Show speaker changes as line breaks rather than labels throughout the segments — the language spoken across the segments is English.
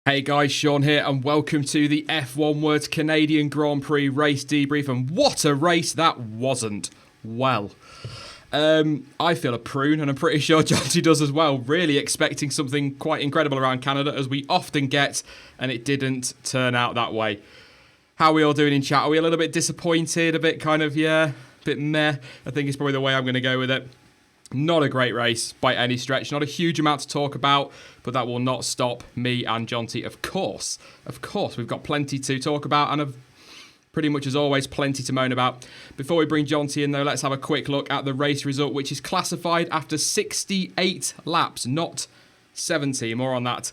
Hey guys, Sean here, and welcome to the F1 Words Canadian Grand Prix race debrief. And what a race that wasn't! Well, I feel a prune, and I'm pretty sure Jonty does as well. Really expecting something quite incredible around Canada, as we often get, and it didn't turn out that way. How are we all doing in chat? Are we a little bit disappointed? A bit a bit meh? I think it's probably the way I'm going to go with it. Not a great race by any stretch. Not a huge amount to talk about, but that will not stop me and Jonty, of course. Of course, we've got plenty to talk about and pretty much as always, plenty to moan about. Before we bring Jonty in, though, let's have a quick look at the race result, which is classified after 68 laps, not 70. More on that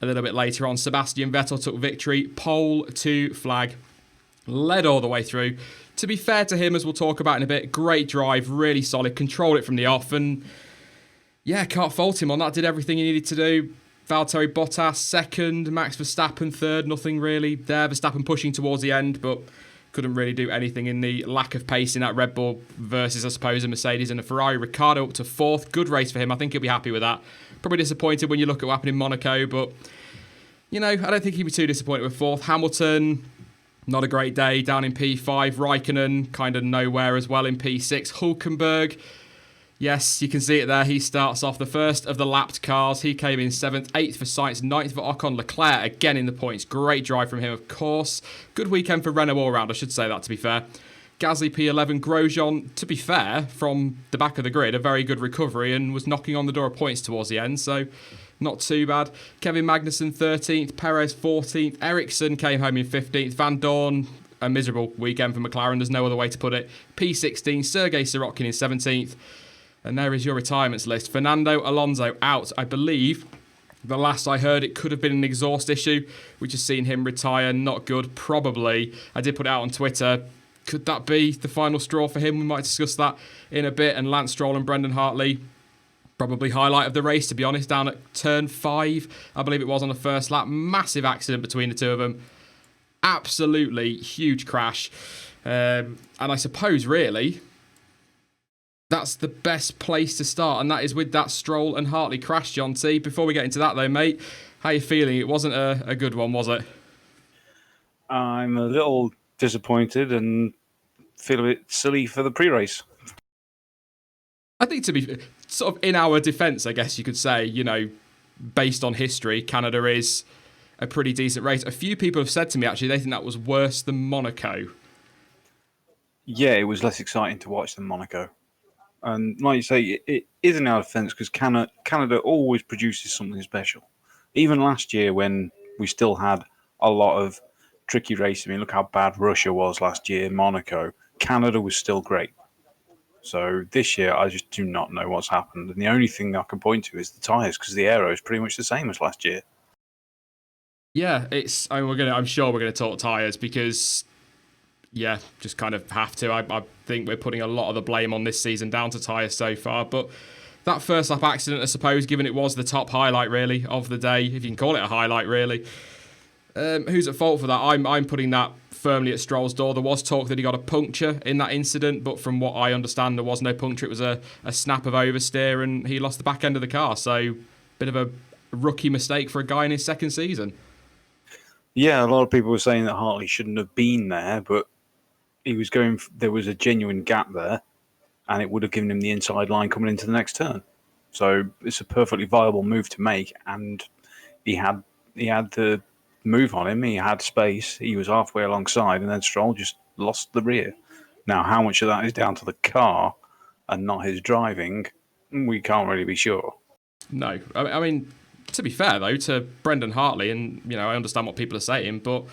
a little bit later on. Sebastian Vettel took victory, pole to flag, led all the way through. To be fair to him, as we'll talk about in a bit, great drive, really solid, controlled it from the off, and yeah, can't fault him on that. Did everything he needed to do. Valtteri Bottas second, Max Verstappen third, nothing really there. Verstappen pushing towards the end, but couldn't really do anything in the lack of pace in that Red Bull versus, I suppose, a Mercedes and a Ferrari. Ricciardo up to fourth, good race for him. I think he'll be happy with that. Probably disappointed when you look at what happened in Monaco, but you know, I don't think he'd be too disappointed with fourth. Hamilton, not a great day, down in P5. Raikkonen, kind of nowhere as well in P6. Hulkenberg, yes, you can see it there. He starts off the first of the lapped cars. He came in 7th, 8th for Sainz, 9th for Ocon. Leclerc, again in the points. Great drive from him, of course. Good weekend for Renault all round, I should say that, to be fair. Gasly P11, Grosjean, to be fair, from the back of the grid, a very good recovery and was knocking on the door of points towards the end, so not too bad. Kevin Magnussen 13th, Perez 14th, Ericsson came home in 15th, Van Dorn, a miserable weekend for McLaren, there's no other way to put it. P16, Sergei Sorokin in 17th, and there is your retirements list. Fernando Alonso out, I believe. The last I heard, it could have been an exhaust issue. We just seen him retire, not good, probably. I did put it out on Twitter. Could that be the final straw for him? We might discuss that in a bit. And Lance Stroll and Brendan Hartley, probably highlight of the race, to be honest, down at turn 5, I believe it was on the first lap. Massive accident between the two of them. Absolutely huge crash. And I suppose, really, that's the best place to start, and that is with that Stroll and Hartley crash, John T. Before we get into that, though, mate, how you feeling? It wasn't a good one, was it?
I'm a little disappointed and feel a bit silly for the pre-race.
I think to be sort of in our defence, I guess you could say, you know, based on history, Canada is a pretty decent race. A few people have said to me, actually, they think that was worse than Monaco.
Yeah, it was less exciting to watch than Monaco. And like you say, it is in our defence because Canada always produces something special. Even last year when we still had a lot of tricky races, I mean, look how bad Russia was last year, Monaco. Canada was still great. So this year, I just do not know what's happened. And the only thing I can point to is the tyres because the aero is pretty much the same as last year.
Yeah, I'm sure we're gonna talk tyres because, yeah, just kind of have to. I think we're putting a lot of the blame on this season down to tyres so far. But that first lap accident, I suppose, given it was the top highlight really of the day, if you can call it a highlight really. Who's at fault for that? I'm putting that firmly at Stroll's door. There was talk that he got a puncture in that incident, but from what I understand, there was no puncture. It was a snap of oversteer, and he lost the back end of the car. So, bit of a rookie mistake for a guy in his second season.
Yeah, a lot of people were saying that Hartley shouldn't have been there, but he was going. There was a genuine gap there, and it would have given him the inside line coming into the next turn. So it's a perfectly viable move to make, and he had the move on him. He had space. He was halfway alongside, and then Stroll just lost the rear. Now, how much of that is down to the car and not his driving, we can't really be sure.
No, I mean, to be fair though to Brendan Hartley, and you know I understand what people are saying, but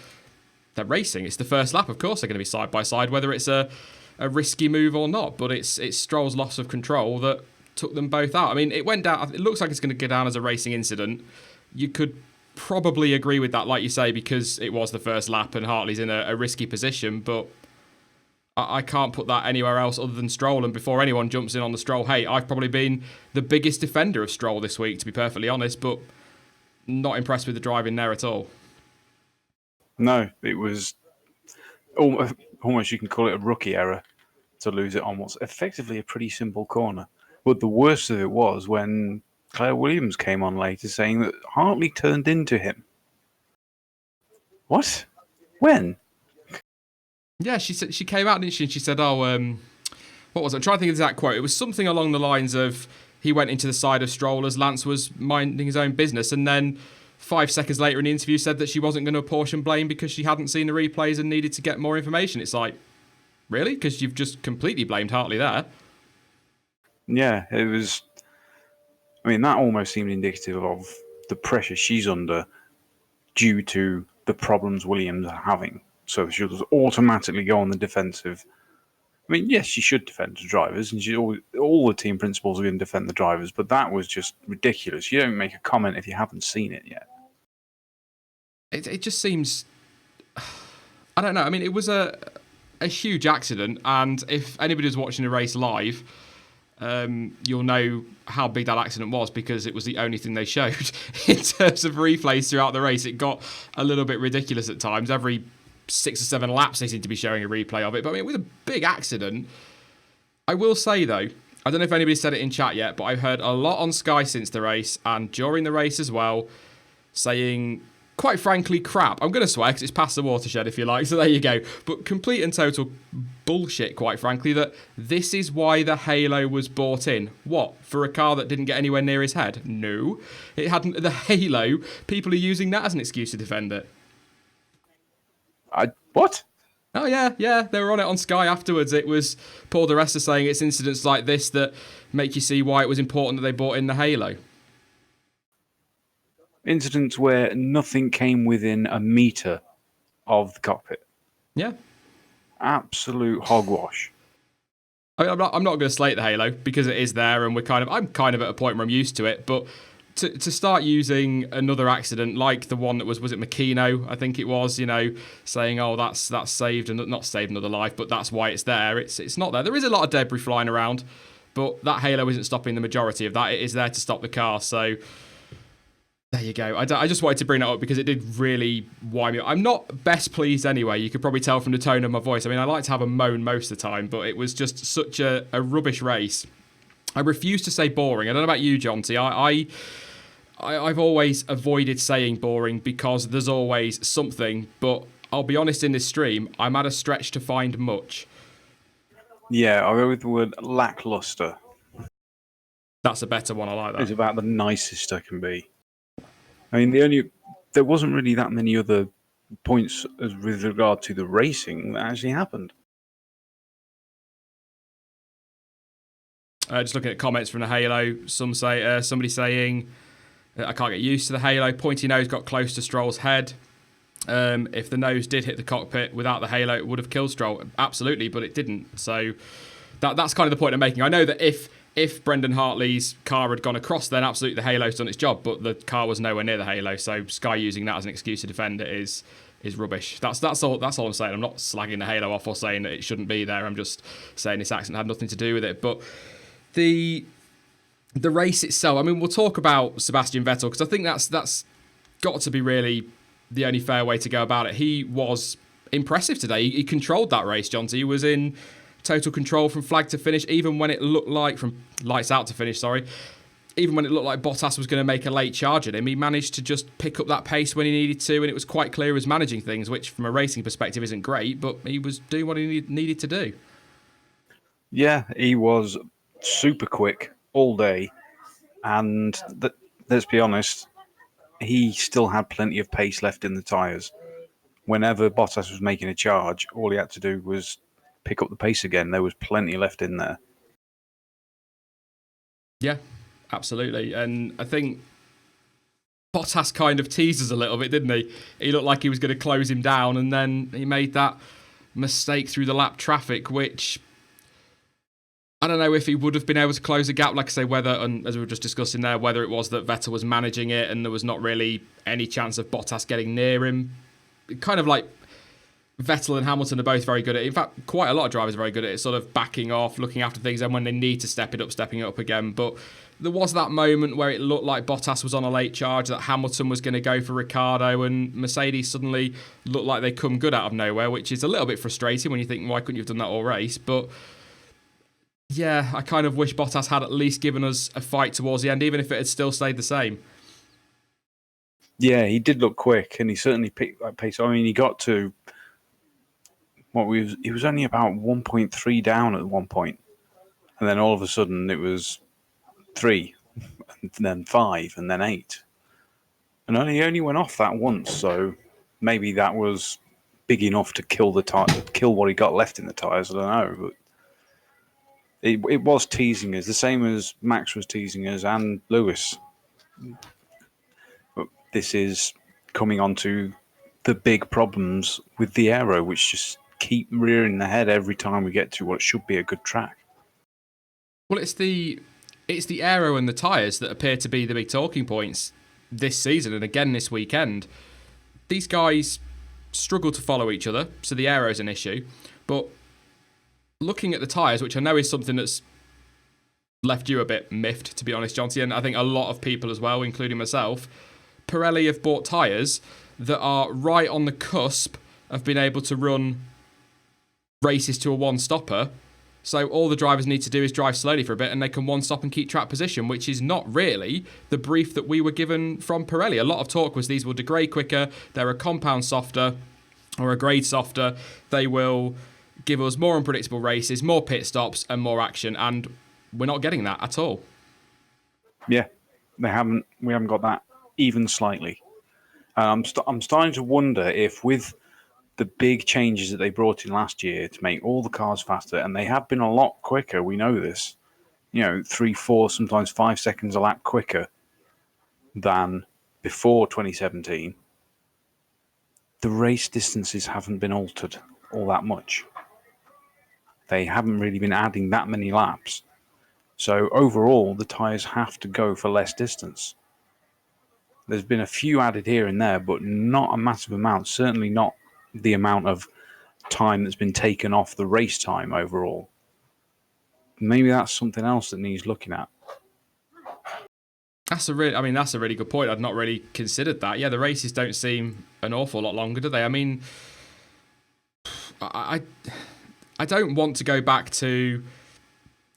they're racing. It's the first lap, of course they're going to be side by side, whether it's a risky move or not. But it's Stroll's loss of control that took them both out. I mean, it went down. It looks like it's going to go down as a racing incident. You could probably agree with that, like you say, because it was the first lap and Hartley's in a risky position. But I can't put that anywhere else other than Stroll. And before anyone jumps in on the Stroll hate, I've probably been the biggest defender of Stroll this week, to be perfectly honest. But not impressed with the driving there at all.
No, it was almost you can call it a rookie error to lose it on what's effectively a pretty simple corner. But the worst of it was when Claire Williams came on later saying that Hartley turned into him. What? When?
Yeah, she said she came out, didn't she? And she said, "Oh, what was it? I'm trying to think of the exact quote. It was something along the lines of he went into the side of Stroll as Lance was minding his own business, and then 5 seconds later in the interview said that she wasn't going to apportion blame because she hadn't seen the replays and needed to get more information." It's like, really? Because you've just completely blamed Hartley there.
Yeah, it was. I mean, that almost seemed indicative of the pressure she's under due to the problems Williams are having. So she'll just automatically go on the defensive. I mean, yes, she should defend the drivers, and all the team principals are going to defend the drivers, but that was just ridiculous. You don't make a comment if you haven't seen it yet.
It just seems... I don't know. I mean, it was a huge accident, and if anybody was watching the race live, you'll know how big that accident was because it was the only thing they showed in terms of replays throughout the race. It got a little bit ridiculous at times. Every 6 or 7 laps they seem to be showing a replay of it. But I mean, with a big accident, I will say though, I don't know if anybody said it in chat yet, but I've heard a lot on Sky since the race and during the race as well, saying, quite frankly, crap. I'm going to swear because it's past the watershed if you like, so there you go. But complete and total bullshit, quite frankly, that this is why the Halo was bought in. What? For a car that didn't get anywhere near his head? No. It hadn't. The Halo, people are using that as an excuse to defend it.
What?
Oh, yeah. They were on it on Sky afterwards. It was Paul di Resta saying it's incidents like this that make you see why it was important that they bought in the Halo.
Incidents where nothing came within a metre of the cockpit.
Yeah.
Absolute hogwash.
I mean, I'm not going to slate the Halo because it is there, and I'm kind of at a point where I'm used to it. But to start using another accident like the one that was it Makino? I think it was. Saying that's saved and not saved another life, but that's why it's there. It's not there. There is a lot of debris flying around, but that Halo isn't stopping the majority of that. It is there to stop the car. So there you go. I just wanted to bring that up because it did really wind me up. I'm not best pleased anyway. You could probably tell from the tone of my voice. I mean, I like to have a moan most of the time, but it was just such a rubbish race. I refuse to say boring. I don't know about you, Jonty. I've always avoided saying boring because there's always something, but I'll be honest in this stream, I'm at a stretch to find much.
Yeah, I'll go with the word lackluster.
That's a better one. I like that.
It's about the nicest I can be. I mean, there wasn't really that many other points with regard to the racing that actually happened.
Just looking at comments from the Halo, somebody saying, I can't get used to the Halo. Pointy nose got close to Stroll's head. If the nose did hit the cockpit without the Halo, it would have killed Stroll. Absolutely, but it didn't. So that's kind of the point I'm making. I know that if Brendan Hartley's car had gone across, then absolutely the Halo's done its job, but the car was nowhere near the Halo. So Sky using that as an excuse to defend it is rubbish. That's all I'm saying. I'm not slagging the Halo off or saying that it shouldn't be there. I'm just saying this accident had nothing to do with it. But the race itself, I mean, we'll talk about Sebastian Vettel because I think that's got to be really the only fair way to go about it. He was impressive today. He controlled that race, Jonty. He was in total control from flag to finish, even when it looked like, from lights out to finish, sorry, even when it looked like Bottas was going to make a late charge at him, he managed to just pick up that pace when he needed to, and it was quite clear he was managing things, which from a racing perspective isn't great, but he was doing what he needed to do. Yeah,
he was super quick all day, and let's be honest, he still had plenty of pace left in the tyres. Whenever Bottas was making a charge, all he had to do was pick up the pace again. There was plenty left in there.
Yeah, absolutely. And I think Bottas kind of teased us a little bit, didn't he? He looked like he was going to close him down, and then he made that mistake through the lap traffic, which I don't know if he would have been able to close the gap, like I say, whether, and as we were just discussing there, whether it was that Vettel was managing it and there was not really any chance of Bottas getting near him. Kind of like Vettel and Hamilton are both very good at it. In fact, quite a lot of drivers are very good at it, sort of backing off, looking after things, and when they need to step it up, stepping it up again. But there was that moment where it looked like Bottas was on a late charge, that Hamilton was going to go for Ricciardo, and Mercedes suddenly looked like they come good out of nowhere, which is a little bit frustrating when you think, why couldn't you have done that all race? But yeah, I kind of wish Bottas had at least given us a fight towards the end, even if it had still stayed the same.
Yeah, he did look quick, and he certainly picked that pace. I mean, he got to he was only about 1.3 down at one point, and then all of a sudden it was 3, and then 5, and then 8, and he only went off that once. So maybe that was big enough to kill kill what he got left in the tires. I don't know, but it was teasing us, the same as Max was teasing us and Lewis. But this is coming on to the big problems with the aero, which just keep rearing their head every time we get to what should be a good track.
Well, it's the aero and the tyres that appear to be the big talking points this season and again this weekend. These guys struggle to follow each other, so the aero's an issue. But looking at the tyres, which I know is something that's left you a bit miffed, to be honest, Jonty, and I think a lot of people as well, including myself, Pirelli have bought tyres that are right on the cusp of being able to run races to a one-stopper. So all the drivers need to do is drive slowly for a bit and they can one-stop and keep track position, which is not really the brief that we were given from Pirelli. A lot of talk was these will degrade quicker, they're a compound softer or a grade softer, they will give us more unpredictable races, more pit stops and more action, and we're not getting that at all.
Yeah, we haven't got that even slightly. I'm starting to wonder if with the big changes that they brought in last year to make all the cars faster, and they have been a lot quicker, we know this, 3, 4, sometimes 5 seconds a lap quicker than before 2017, the race distances haven't been altered all that much. They haven't really been adding that many laps. So overall, the tyres have to go for less distance. There's been a few added here and there, but not a massive amount. Certainly not the amount of time that's been taken off the race time overall. Maybe that's something else that needs looking at.
That's a really good point. I'd not really considered that. Yeah, the races don't seem an awful lot longer, do they? I mean, I don't want to go back to,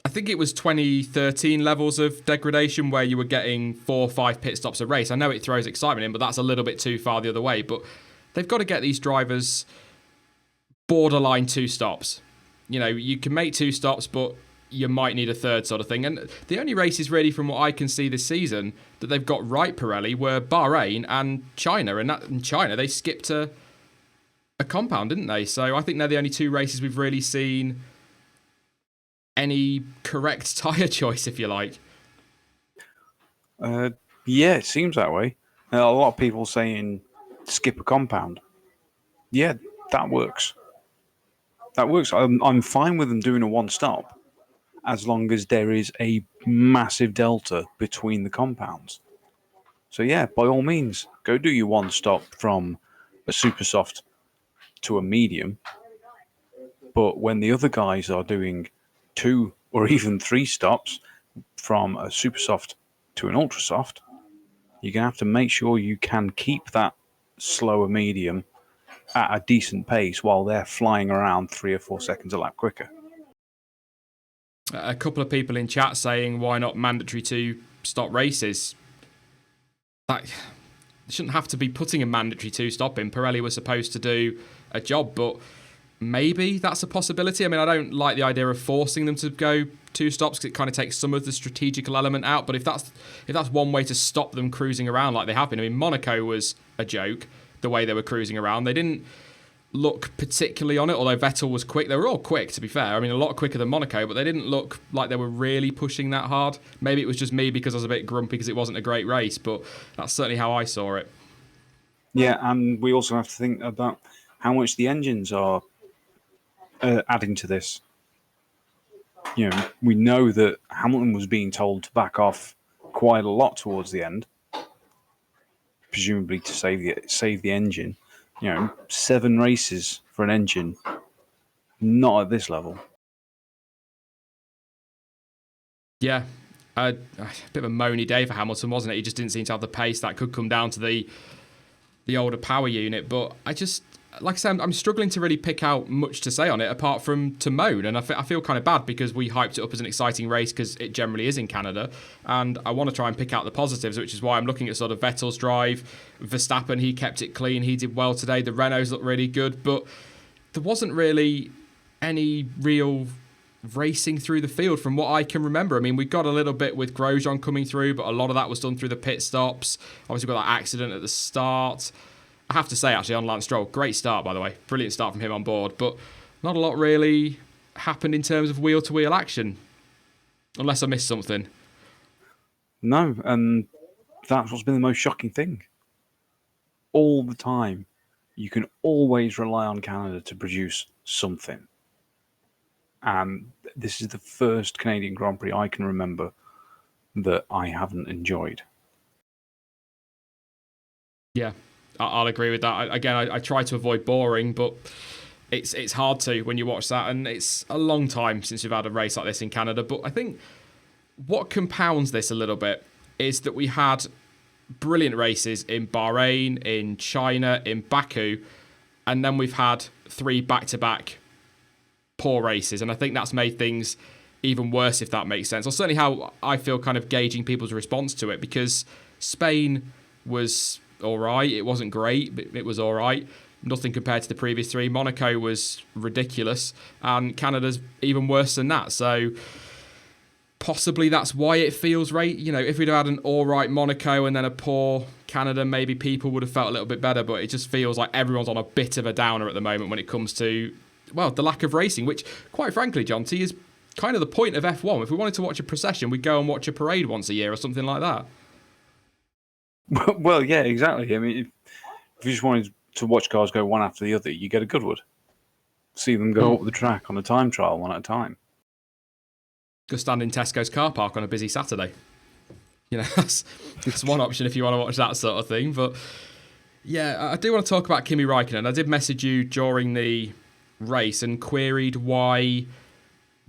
I think it was 2013 levels of degradation where you were getting 4 or 5 pit stops a race. I know it throws excitement in, but that's a little bit too far the other way. But they've got to get these drivers borderline 2 stops. You can make 2 stops, but you might need a third sort of thing. And the only races really from what I can see this season that they've got right, Pirelli, were Bahrain and China. And in China, they skipped a compound, didn't they? So I think they're the only 2 races we've really seen any correct tyre choice, if you like.
Yeah, it seems that way. A lot of people saying skip a compound. Yeah, that works. That works. I'm fine with them doing a one-stop as long as there is a massive delta between the compounds. So yeah, by all means, go do your one-stop from a super soft to a medium. But when the other guys are doing 2 or even 3 stops from a super soft to an ultra soft, you're going to have to make sure you can keep that slower medium at a decent pace while they're flying around 3 or 4 seconds a lap quicker.
A couple of people in chat saying why not mandatory 2-stop races. That shouldn't have to be putting a mandatory 2-stop in. Pirelli was supposed to do a job, but maybe that's a possibility. I mean, I don't like the idea of forcing them to go 2 stops because it kind of takes some of the strategical element out. But if that's one way to stop them cruising around like they have been, I mean, Monaco was a joke the way they were cruising around. They didn't look particularly on it, although Vettel was quick. They were all quick, to be fair. I mean, a lot quicker than Monaco, but they didn't look like they were really pushing that hard. Maybe it was just me because I was a bit grumpy because it wasn't a great race, but that's certainly how I saw it.
Yeah, and we also have to think about how much the engines are adding to this. We know that Hamilton was being told to back off quite a lot towards the end, presumably to save the engine. 7 races for an engine, not at this level.
Yeah, a bit of a moany day for Hamilton, wasn't it? He just didn't seem to have the pace. That could come down to the older power unit, but like I said, I'm struggling to really pick out much to say on it apart from to moan. And I feel kind of bad because we hyped it up as an exciting race because it generally is in Canada. And I want to try and pick out the positives, which is why I'm looking at sort of Vettel's drive. Verstappen, he kept it clean. He did well today. The Renaults looked really good. But there wasn't really any real racing through the field from what I can remember. I mean, we got a little bit with Grosjean coming through, but a lot of that was done through the pit stops. Obviously, we got that accident at the start. I have to say, actually, on Lance Stroll, great start, by the way. Brilliant start from him on board, but not a lot really happened in terms of wheel-to-wheel action, unless I missed something.
No, and that's what's been the most shocking thing. All the time, you can always rely on Canada to produce something. And this is the first Canadian Grand Prix I can remember that I haven't enjoyed.
Yeah, I'll agree with that. I try to avoid boring, but it's hard to when you watch that. And it's a long time since we've had a race like this in Canada. But I think what compounds this a little bit is that we had brilliant races in Bahrain, in China, in Baku, and then we've had 3 back-to-back poor races, and I think that's made things even worse, if that makes sense. Or certainly how I feel kind of gauging people's response to it, because Spain was all right. It wasn't great, but it was all right. Nothing compared to the previous 3. Monaco was ridiculous, and Canada's even worse than that. So possibly that's why it feels right. You know, if we'd had an all right Monaco and then a poor Canada, maybe people would have felt a little bit better, but it just feels like everyone's on a bit of a downer at the moment when it comes to, well, the lack of racing, which, quite frankly, John T, is kind of the point of F1. If we wanted to watch a procession, we'd go and watch a parade once a year or something like that.
Well, yeah, exactly. I mean, if you just wanted to watch cars go one after the other, you get a Goodwood. See them go up the track on a time trial, one at a time.
Go stand in Tesco's car park on a busy Saturday. You know, that's one option if you want to watch that sort of thing. But yeah, I do want to talk about Kimi Räikkönen. I did message you during the race and queried why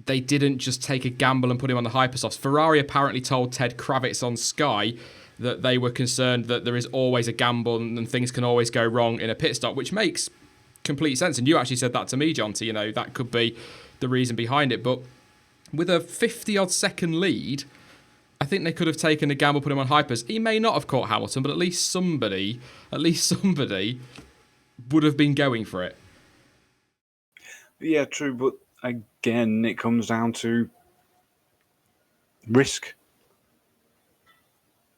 they didn't just take a gamble and put him on the hypersofts. Ferrari apparently told Ted Kravitz on Sky that they were concerned that there is always a gamble and things can always go wrong in a pit stop, which makes complete sense. And you actually said that to me, John T. You know, that could be the reason behind it. But with a 50-odd second lead, I think they could have taken a gamble, put him on hypers. He may not have caught Hamilton, but at least somebody would have been going for it.
Yeah, true, but again, it comes down to risk.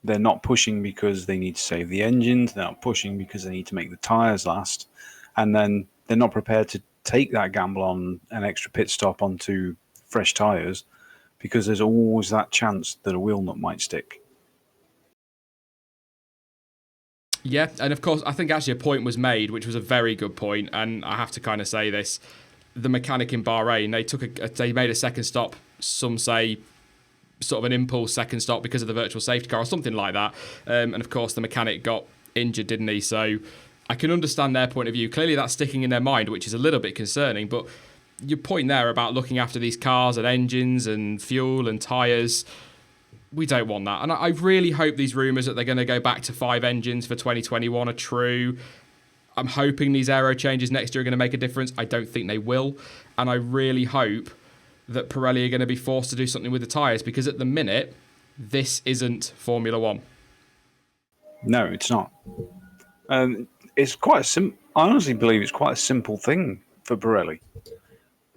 They're not pushing because they need to save the engines. They're not pushing because they need to make the tyres last. And then they're not prepared to take that gamble on an extra pit stop onto fresh tyres because there's always that chance that a wheel nut might stick.
Yeah, and of course, I think actually a point was made, which was a very good point, and I have to kind of say this. The mechanic in Bahrain, they made a second stop, some say sort of an impulse second stop because of the virtual safety car or something like that. And of course, the mechanic got injured, didn't he? So I can understand their point of view. Clearly, that's sticking in their mind, which is a little bit concerning. But your point there about looking after these cars and engines and fuel and tyres, we don't want that. And I really hope these rumours that they're going to go back to 5 engines for 2021 are true. I'm hoping these aero changes next year are going to make a difference. I don't think they will. And I really hope that Pirelli are going to be forced to do something with the tyres, because at the minute, this isn't Formula One.
No, it's not. It's quite I honestly believe it's quite a simple thing for Pirelli.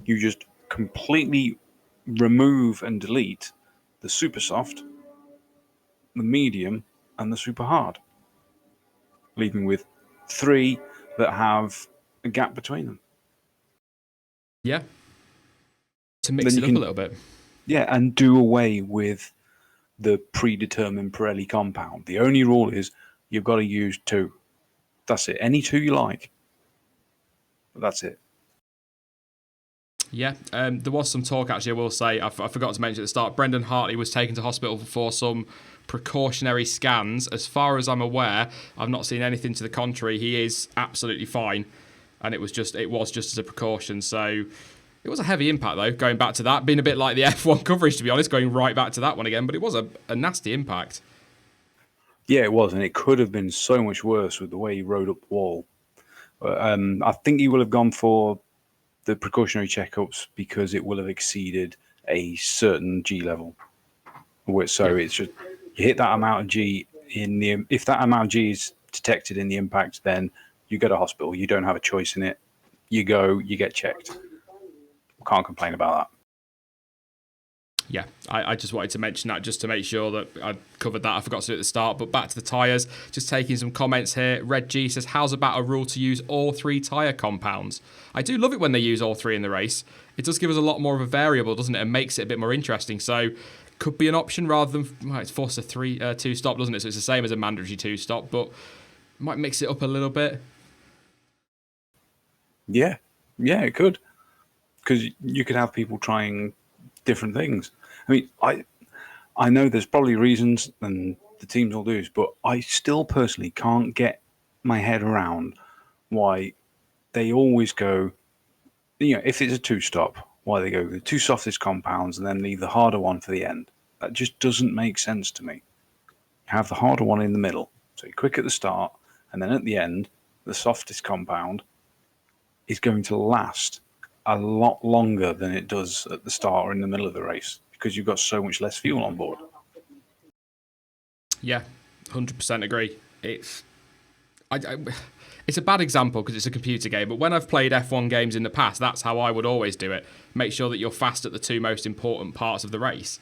You just completely remove and delete the super soft, the medium, and the super hard, leaving with 3 that have a gap between them.
Yeah. To mix it up a little bit.
Yeah, and do away with the predetermined Pirelli compound. The only rule is you've got to use 2. That's it. Any 2 you like. But that's it.
Yeah, there was some talk, actually, I will say. I forgot to mention at the start. Brendan Hartley was taken to hospital for some precautionary scans. As far as I'm aware, I've not seen anything to the contrary. He is absolutely fine. And it was just as a precaution. So it was a heavy impact, though, going back to that. Being a bit like the F1 coverage, to be honest, going right back to that one again. But it was a nasty impact. Yeah,
it was. And it could have been so much worse with the way he rode up the wall. I think he will have gone for the precautionary checkups because it will have exceeded a certain G level. So it's just you hit that amount of G if that amount of G is detected in the impact, then you go to hospital. You don't have a choice in it. You go, you get checked. Can't complain about that.
Yeah, I just wanted to mention that just to make sure that I covered that. I forgot to do it at the start. But back to the tyres, just taking some comments here. Red G says, how's about a rule to use all three tyre compounds? I do love it when they use all three in the race. It does give us a lot more of a variable, doesn't it? And makes it a bit more interesting. So could be an option rather than, well, it's forced a two-stop, doesn't it? So it's the same as a mandatory two-stop, but might mix it up a little bit.
Yeah, it could. Because you could have people trying different things. I mean, I know there's probably reasons, and the teams will do this, but I still personally can't get my head around why they always go, if it's a two-stop, why they go the two softest compounds and then leave the harder one for the end. That just doesn't make sense to me. You have the harder one in the middle, so you're quick at the start, and then at the end, the softest compound is going to last a lot longer than it does at the start or in the middle of the race because you've got so much less fuel on board.
Yeah, 100% agree. It's a bad example because it's a computer game, but when I've played F1 games in the past, that's how I would always do it. Make sure that you're fast at the two most important parts of the race.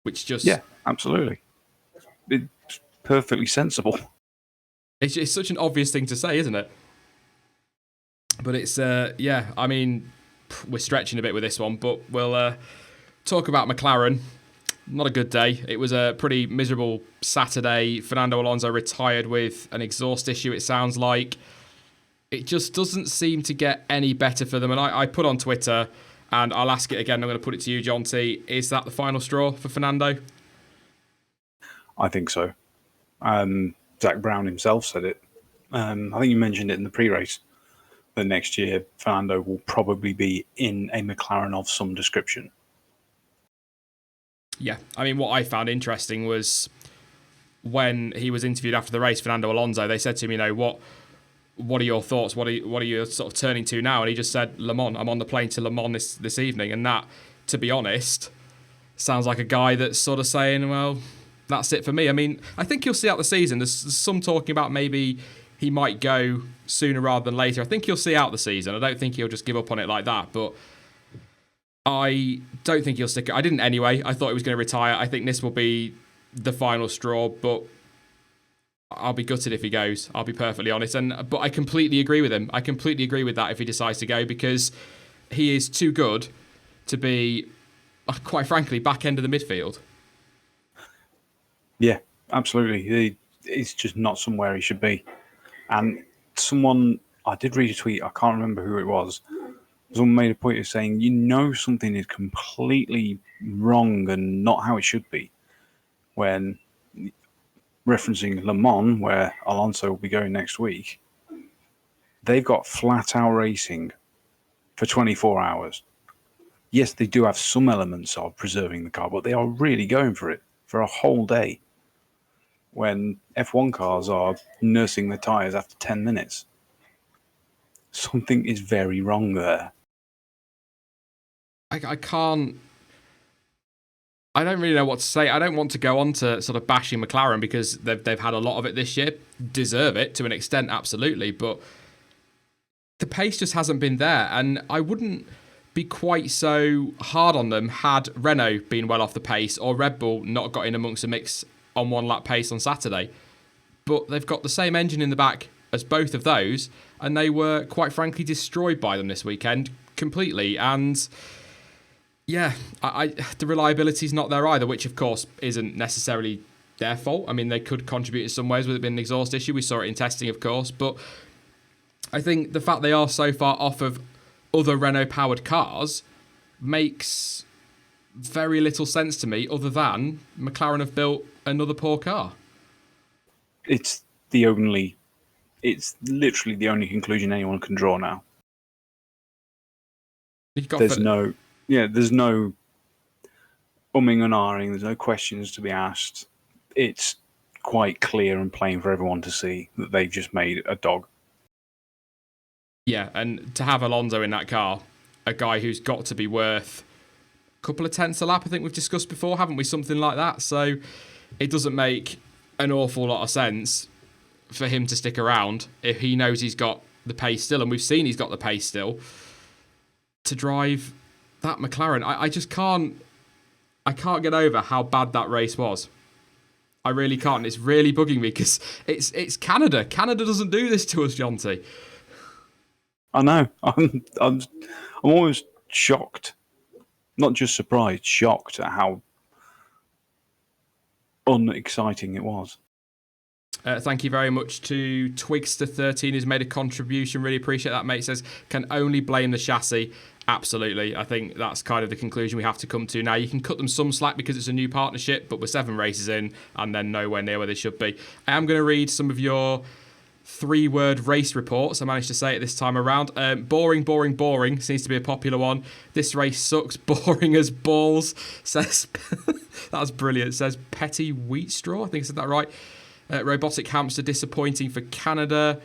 Which just...
Yeah, absolutely. It's perfectly sensible.
It's such an obvious thing to say, isn't it? But it's, I mean, we're stretching a bit with this one, but we'll talk about McLaren. Not a good day. It was a pretty miserable Saturday. Fernando Alonso retired with an exhaust issue, it sounds like. It just doesn't seem to get any better for them. And I put on Twitter, and I'll ask it again. I'm going to put it to you, John T. Is that the final straw for Fernando?
I think so. Zach Brown himself said it. I think you mentioned it in the pre-race. That next year, Fernando will probably be in a McLaren of some description.
Yeah, I mean, what I found interesting was when he was interviewed after the race, Fernando Alonso, they said to him, what are your thoughts? What are you sort of turning to now? And he just said, Le Mans. I'm on the plane to Le Mans this evening. And that, to be honest, sounds like a guy that's sort of saying, well, that's it for me. I mean, I think he'll see out the season. There's some talking about maybe he might go sooner rather than later. I think he'll see out the season. I don't think he'll just give up on it like that. But I don't think he'll stick it. I didn't anyway. I thought he was going to retire. I think this will be the final straw, but I'll be gutted if he goes. I'll be perfectly honest. But I completely agree with him. I completely agree with that if he decides to go, because he is too good to be, quite frankly, back end of the midfield.
Yeah, absolutely. He's just not somewhere he should be. And I did read a tweet, I can't remember who it was. Someone made a point of saying, something is completely wrong and not how it should be. When referencing Le Mans, where Alonso will be going next week, they've got flat out racing for 24 hours. Yes, they do have some elements of preserving the car, but they are really going for it for a whole day. When F1 cars are nursing the tyres after 10 minutes. Something is very wrong there.
I can't... I don't really know what to say. I don't want to go on to sort of bashing McLaren because they've had a lot of it this year. Deserve it to an extent, absolutely. But the pace just hasn't been there. And I wouldn't be quite so hard on them had Renault been well off the pace or Red Bull not got in amongst the mix on one lap pace on Saturday. But they've got the same engine in the back as both of those, and they were quite frankly destroyed by them this weekend completely. And yeah, the reliability's not there either, which of course isn't necessarily their fault. I mean, they could contribute in some ways with it being an exhaust issue. We saw it in testing, of course, but I think the fact they are so far off of other Renault-powered cars makes very little sense to me, other than McLaren have built another poor car.
It's literally the only conclusion anyone can draw now. There's no umming and ahhing. There's no questions to be asked. It's quite clear and plain for everyone to see that they've just made a dog.
Yeah, and to have Alonso in that car, a guy who's got to be worth a couple of tenths a lap, I think we've discussed before, haven't we? Something like that. So it doesn't make an awful lot of sense for him to stick around if he knows he's got the pace still, and we've seen he's got the pace still, to drive that McLaren. I just can't get over how bad that race was. I really can't. It's really bugging me because it's Canada. Canada doesn't do this to us, Jonty.
I know. I'm almost shocked, not just surprised, shocked at how unexciting it was.
Thank you very much to Twigster13 who's made a contribution. Really appreciate that, mate. Says, can only blame the chassis. Absolutely. I think that's kind of the conclusion we have to come to now. You can cut them some slack because it's a new partnership, but we're 7 races in and then nowhere near where they should be. I am going to read some of your 3-word race reports. I managed to say it this time around. Boring, boring, boring seems to be a popular one. This race sucks. Boring as balls. Says, that's brilliant. Says Petty Wheat Straw. I think I said that right. Robotic Hamster, disappointing for Canada.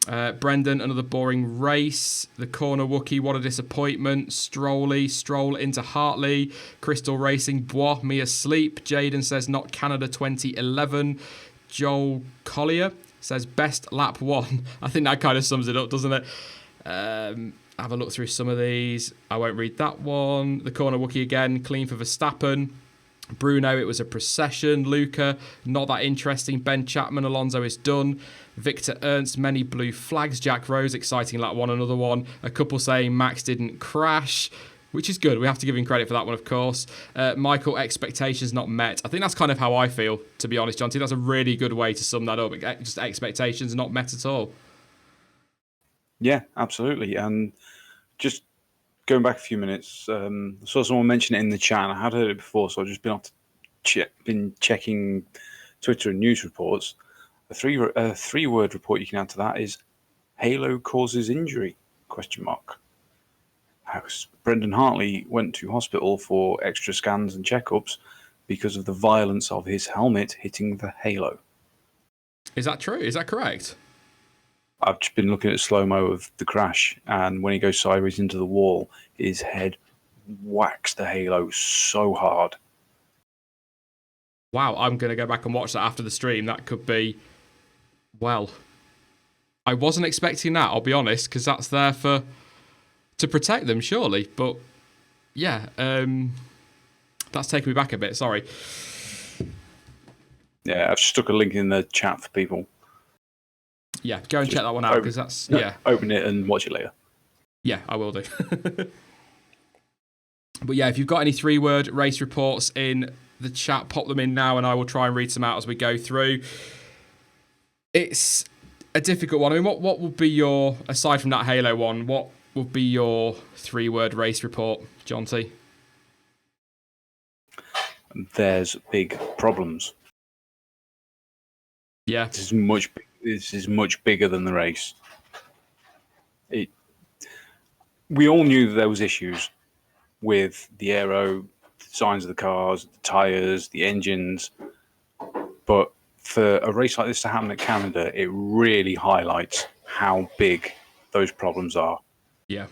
Brendan, another boring race. The Corner Wookie, what a disappointment. Stroll into Hartley. Crystal Racing, Bois, me asleep. Jaden says not Canada 2011. Joel Collier says best lap 1. I think that kind of sums it up, doesn't it? Have a look through some of these. I won't read that one. The Corner Wookie again, clean for Verstappen. Bruno, it was a procession. Luca, not that interesting. Ben Chapman, Alonso is done. Victor Ernst, many blue flags. Jack Rose, exciting lap 1, another one. A couple saying Max didn't crash, which is good. We have to give him credit for that one, of course. Michael, expectations not met. I think that's kind of how I feel, to be honest, John T. That's a really good way to sum that up. Just expectations not met at all.
Yeah, absolutely. And just going back a few minutes, I saw someone mention it in the chat, and I had heard it before, so I've just been checking Twitter and news reports. A 3-word report you can add to that is Halo causes injury? ? Brendan Hartley went to hospital for extra scans and checkups because of the violence of his helmet hitting the halo.
Is that true? Is that correct?
I've just been looking at slow-mo of the crash, and when he goes sideways into the wall, his head whacks the halo so hard.
Wow, I'm going to go back and watch that after the stream. That could be... Well, I wasn't expecting that, I'll be honest, because that's there to protect them, surely. But, yeah, that's taken me back a bit, sorry.
Yeah, I've stuck a link in the chat for people.
Yeah, go and check that one out, because that's... Yeah.
Open it and watch it later.
Yeah, I will do. But yeah, if you've got any 3-word race reports in the chat, pop them in now and I will try and read some out as we go through. It's a difficult one. I mean, what would be your, aside from that Halo one, what would be your 3-word race report, John T?
There's big problems.
Yeah.
This is much bigger than the race. We all knew that there was issues with the aero, the designs of the cars, the tyres, the engines. But for a race like this to happen at Canada, it really highlights how big those problems are.
Yeah.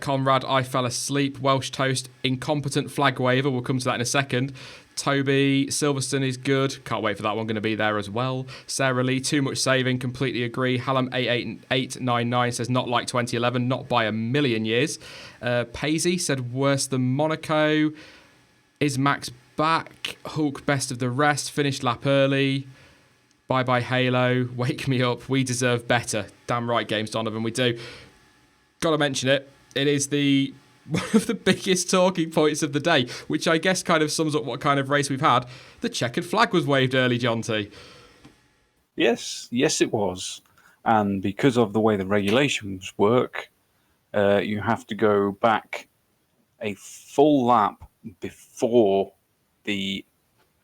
Conrad, I fell asleep. Welsh Toast, incompetent flag waver. We'll come to that in a second. Toby, Silverstone is good. Can't wait for that one. Going to be there as well. Sarah Lee, too much saving. Completely agree. Hallam88899 says not like 2011, not by a million years. Paisley said worse than Monaco. Is Max back? Hulk best of the rest. Finished lap early. Bye bye Halo. Wake me up. We deserve better. Damn right, Games Donovan, we do. Got to mention it. It is one of the biggest talking points of the day, which I guess kind of sums up what kind of race we've had. The checkered flag was waved early, John T.
Yes, it was. And because of the way the regulations work, you have to go back a full lap before the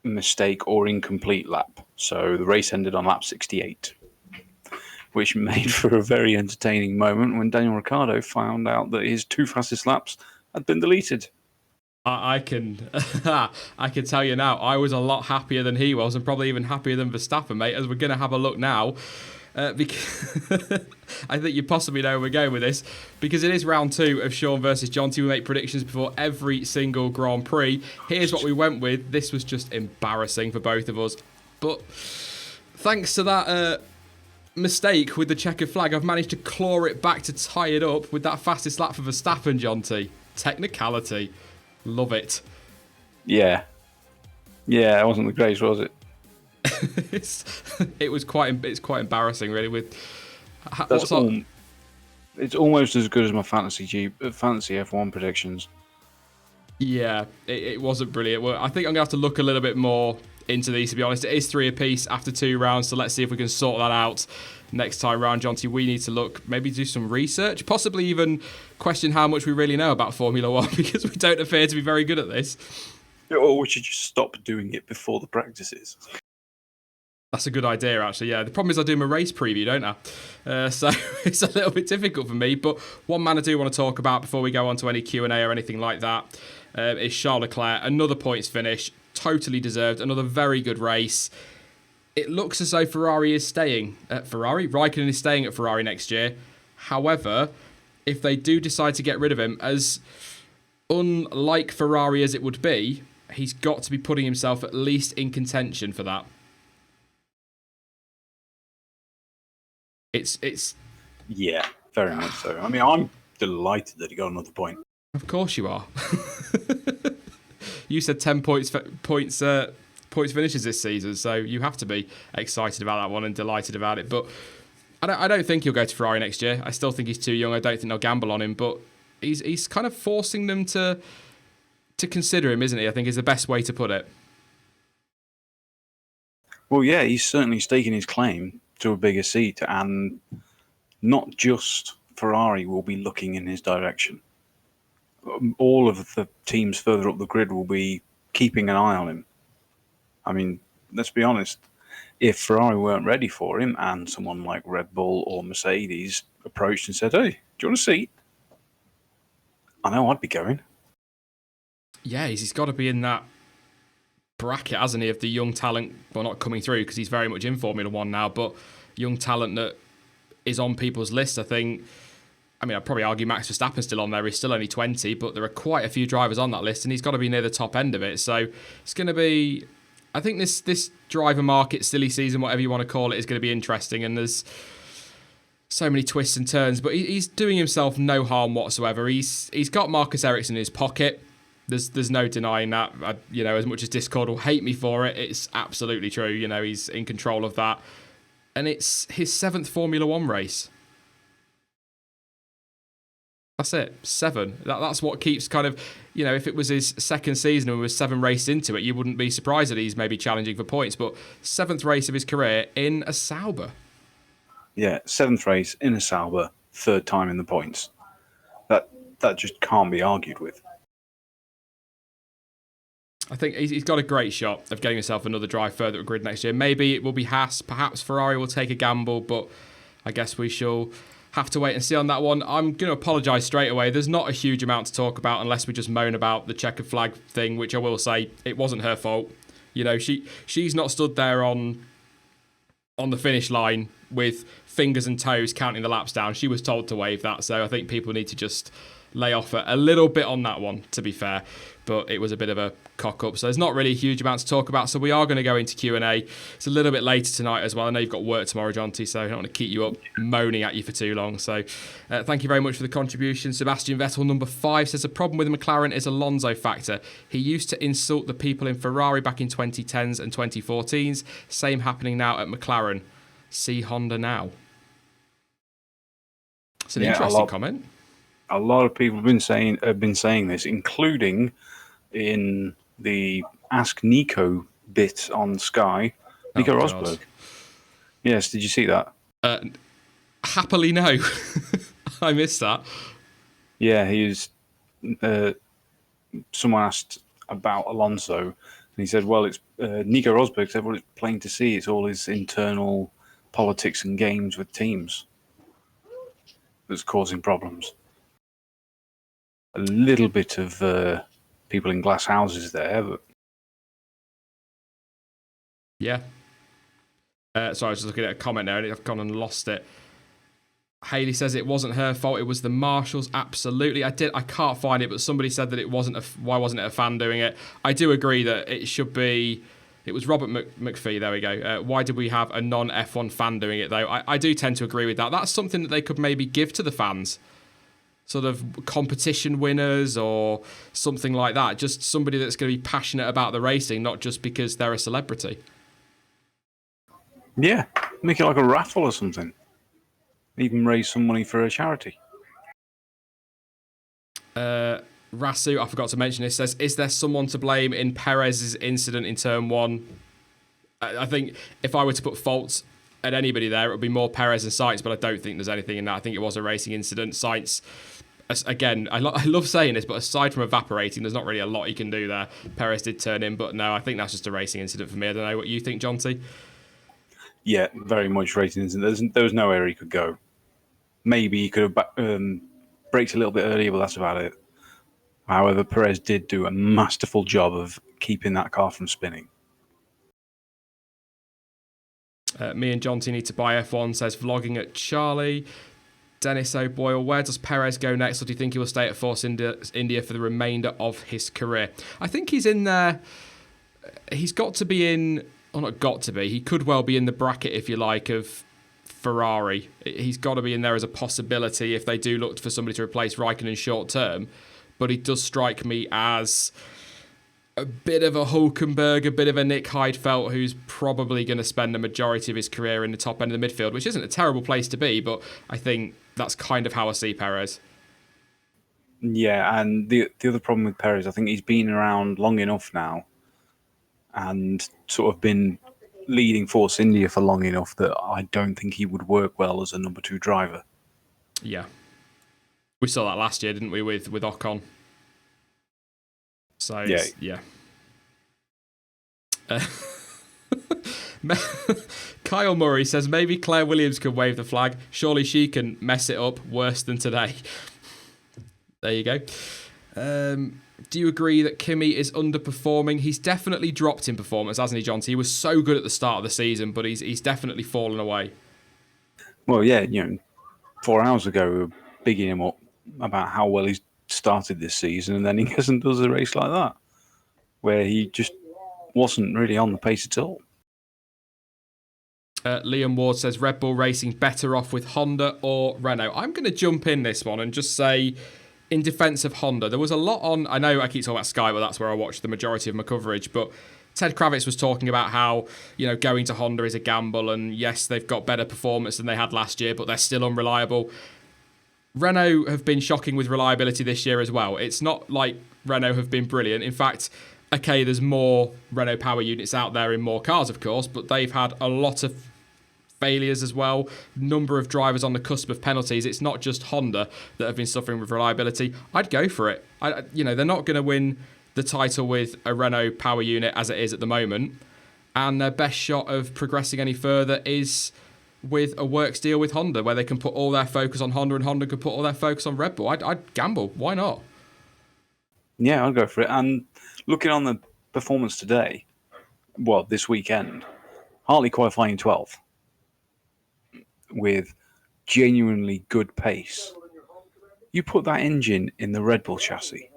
mistake or incomplete lap. So the race ended on lap 68. Which made for a very entertaining moment when Daniel Ricciardo found out that his 2 fastest laps had been deleted.
I can I can tell you now, I was a lot happier than he was, and probably even happier than Verstappen, mate, as we're going to have a look now. Because I think you possibly know where we're going with this, because it is round 2 of Sean versus Jonty. We make predictions before every single Grand Prix. Here's what we went with. This was just embarrassing for both of us. But thanks to that mistake with the checkered flag, I've managed to claw it back to tie it up with that fastest lap for Verstappen, Jonty. Technicality. Love it.
Yeah. Yeah, it wasn't the greatest, was it?
It's quite embarrassing, really. With
it's almost as good as my fantasy F1 predictions.
Yeah, it wasn't brilliant. Well, I think I'm gonna have to look a little bit more into these, to be honest. It is 3 apiece after 2 rounds, so let's see if we can sort that out next time round. Jonty, we need to look, maybe do some research, possibly even question how much we really know about Formula One, because we don't appear to be very good at this.
Or we should just stop doing it before the practices.
That's a good idea, actually, yeah. The problem is I do my race preview, don't I? So it's a little bit difficult for me. But one man I do want to talk about before we go on to any Q&A or anything like that is Charles Leclerc. Another points finish, totally deserved. Another very good race. It looks as though Ferrari is staying at Ferrari. Raikkonen is staying at Ferrari next year. However, if they do decide to get rid of him, as unlike Ferrari as it would be, he's got to be putting himself at least in contention for that. It's
Yeah, very much so. I mean, I'm delighted that he got another point.
Of course you are. You said 10 points finishes this season, so you have to be excited about that one and delighted about it. But I don't think he'll go to Ferrari next year. I still think he's too young. I don't think they'll gamble on him. But he's kind of forcing them to consider him, isn't he? I think is the best way to put it.
Well, yeah, he's certainly staking his claim to a bigger seat, and not just Ferrari will be looking in his direction. All of the teams further up the grid will be keeping an eye on him. I mean, let's be honest, if Ferrari weren't ready for him and someone like Red Bull or Mercedes approached and said, "Hey, do you want a seat?" I know I'd be going.
Yeah, he's got to be in that bracket, hasn't he, of the young talent, well, not coming through because he's very much in Formula One now, but young talent that is on people's list. I think, I mean, I'd probably argue Max Verstappen's still on there. He's still only 20, but there are quite a few drivers on that list, and he's got to be near the top end of it. So it's going to be, I think this driver market, silly season, whatever you want to call it, is going to be interesting, and there's so many twists and turns, but he's doing himself no harm whatsoever. He's got Marcus Ericsson in his pocket. There's no denying that. As much as Discord will hate me for it, it's absolutely true. He's in control of that. And it's his 7th Formula One race. That's it. 7. That's what keeps kind of, if it was his 2nd season and we were 7 races into it, you wouldn't be surprised that he's maybe challenging for points. But 7th race of his career in a Sauber.
Yeah, 7th race in a Sauber, 3rd time in the points. That just can't be argued with.
I think he's got a great shot of getting himself another drive further at grid next year. Maybe it will be Haas. Perhaps Ferrari will take a gamble, but I guess we shall have to wait and see on that one. I'm going to apologise straight away. There's not a huge amount to talk about unless we just moan about the checkered flag thing, which I will say, it wasn't her fault. She's not stood there on the finish line with fingers and toes counting the laps down. She was told to wave that, so I think people need to just lay off a little bit on that one, to be fair. But it was a bit of a cock-up, so there's not really a huge amount to talk about. So we are going to go into Q&A. It's a little bit later tonight as well. I know you've got work tomorrow, Jonty, so I don't want to keep you up moaning at you for too long. So thank you very much for the contribution. Sebastian Vettel, number 5, says the problem with McLaren is Alonso factor. He used to insult the people in Ferrari back in 2010s and 2014s. Same happening now at McLaren. See Honda now. It's an interesting comment.
A lot of people have been saying this, including in the Ask Nico bit on Sky, Nico Rosberg. Yes, did you see that?
Happily no. I missed that.
Yeah, he was. Someone asked about Alonso, and he said, "Well, it's Nico Rosberg said, well, it's plain to see it's all his internal politics and games with teams that's causing problems." A little bit of people in glass houses there. But
yeah. Sorry, I was just looking at a comment there and I've gone and lost it. Hayley says it wasn't her fault, it was the marshals. Absolutely. I can't find it, but somebody said that it wasn't why wasn't it a fan doing it? I do agree that it should be. It was Robert McPhee, there we go. Why did we have a non-F1 fan doing it, though? I do tend to agree with that. That's something that they could maybe give to the fans. Sort of competition winners or something like that. Just somebody that's going to be passionate about the racing, not just because they're a celebrity.
Yeah, make it like a raffle or something. Even raise some money for a charity.
Rasu, I forgot to mention this, says, is there someone to blame in Perez's incident in Turn 1? I think if I were to put faults at anybody there, it would be more Perez and Sainz, but I don't think there's anything in that. I think it was a racing incident. Sainz, again, I love saying this, but aside from evaporating, there's not really a lot he can do there. Perez did turn in, but no, I think that's just a racing incident for me. I don't know what you think, John T.
Yeah, very much racing incident. There was nowhere he could go. Maybe he could have braked a little bit earlier, but that's about it. However, Perez did do a masterful job of keeping that car from spinning.
Me and John T need to buy F1, says vlogging at Charlie. Dennis O'Boyle, where does Perez go next, or do you think he will stay at Force India for the remainder of his career? I think he's in there. He's got to be in, or not got to be, he could well be in the bracket, if you like, of Ferrari. He's got to be in there as a possibility if they do look for somebody to replace Raikkonen short term. But he does strike me as a bit of a Hulkenberg, a bit of a Nick Heidfeld, who's probably going to spend the majority of his career in the top end of the midfield, which isn't a terrible place to be, but I think that's kind of how I see Perez.
Yeah, and the other problem with Perez, I think he's been around long enough now and sort of been leading Force India for long enough that I don't think he would work well as a number 2 driver.
Yeah. We saw that last year, didn't we, with Ocon? So, yeah. Kyle Murray says, maybe Claire Williams could wave the flag. Surely she can mess it up worse than today. There you go. Do you agree that Kimi is underperforming? He's definitely dropped in performance, hasn't he, John? He was so good at the start of the season, but he's definitely fallen away.
Well, yeah, 4 hours ago we were bigging him up about how well he's started this season, and then he goes and does a race like that, where he just wasn't really on the pace at all.
Liam Ward says, Red Bull Racing better off with Honda or Renault? I'm going to jump in this one and just say, in defence of Honda, there was a lot on, I know I keep talking about Sky, but that's where I watched the majority of my coverage, but Ted Kravitz was talking about how, going to Honda is a gamble, and yes, they've got better performance than they had last year, but they're still unreliable. Renault have been shocking with reliability this year as well. It's not like Renault have been brilliant. In fact, okay, there's more Renault power units out there in more cars, of course, but they've had a lot of failures as well. Number of drivers on the cusp of penalties. It's not just Honda that have been suffering with reliability. I'd go for it. They're not going to win the title with a Renault power unit as it is at the moment, and their best shot of progressing any further is with a works deal with Honda, where they can put all their focus on Honda and Honda can put all their focus on Red Bull. I'd gamble. Why not?
Yeah, I'll go for it. And looking on the performance today, this weekend, Hartley qualifying 12th with genuinely good pace. You put that engine in the Red Bull chassis,